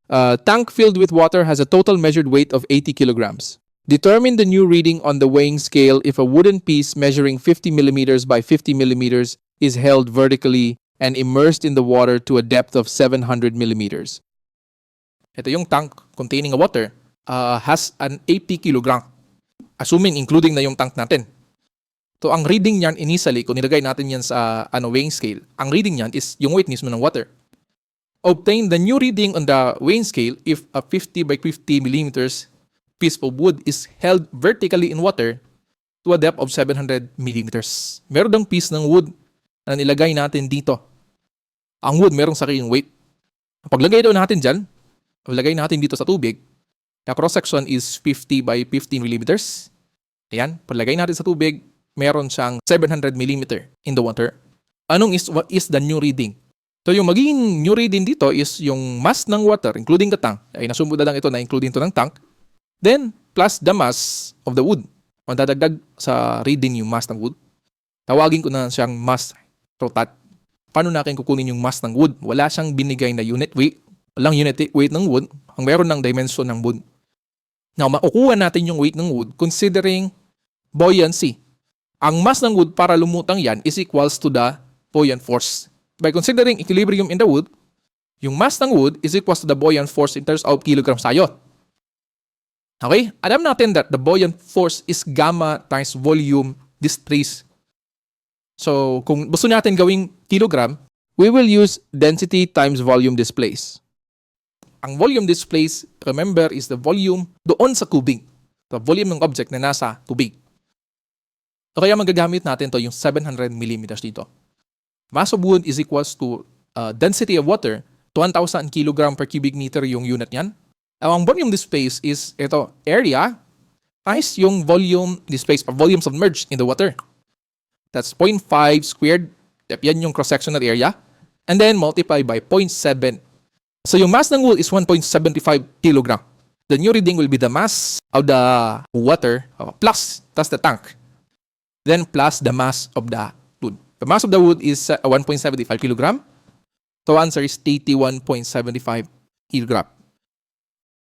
A tank filled with water has a total measured weight of 80 kilograms. Determine the new reading on the weighing scale if a wooden piece measuring 50 millimeters by 50 millimeters is held vertically and immersed in the water to a depth of 700 millimeters. Ito yung tank containing a water has an 80 kilogram. Assuming including na yung tank natin. So ang reading niyan initially, kung nilagay natin yan sa weighing scale, ang reading niyan is yung weight mismo ng water. Obtain the new reading on the weighing scale if a 50 by 50 millimeters piece of wood is held vertically in water to a depth of 700 millimeters. Meron dang piece ng wood na nilagay natin dito. Ang wood merong sariling weight. Paglagay daw natin dyan, paglagay natin dito sa tubig, the cross-section is 50 by 50 millimeters. Ayan, paglagay natin sa tubig, meron siyang 700 millimeter in the water. What is the new reading? So yung magiging new reading dito is yung mass ng water, including the tank. Ay nasumbo na lang ito na including ito ng tank. Then, plus the mass of the wood. Mandadagdag sa reading yung mass ng wood. Tawagin ko na siyang mass rotat. Paano natin kukunin yung mass ng wood? Wala siyang binigay na unit weight. Walang unit weight ng wood. Ang meron ng dimension ng wood. Now, makukuha natin yung weight ng wood considering buoyancy. Ang mass ng wood para lumutang yan is equals to the buoyant force. By considering equilibrium in the wood, yung mass ng wood is equals to the buoyant force in terms of kilograms tayo. Okay? Alam natin that the buoyant force is gamma times volume displaced. So, kung gusto natin gawing kilogram, we will use density times volume displaced. Ang volume displaced, remember, is the volume doon sa tubig. The volume ng object na nasa tubig. So, kaya magagamit natin to yung 700 millimeters dito. Mass of wood is equals to density of water to 1,000 kilogram per cubic meter yung unit niyan. Ang volume displaced is ito, area times yung volume displaced or volume submerged in the water. That's 0.5 squared. Yan yung cross-sectional area. And then multiply by 0.7. So yung mass ng wood is 1.75 kilogram. The new reading will be the mass of the water plus the tank. Then plus the mass of the wood. The mass of the wood is 1.75 kilogram. So answer is 81.75 kilogram.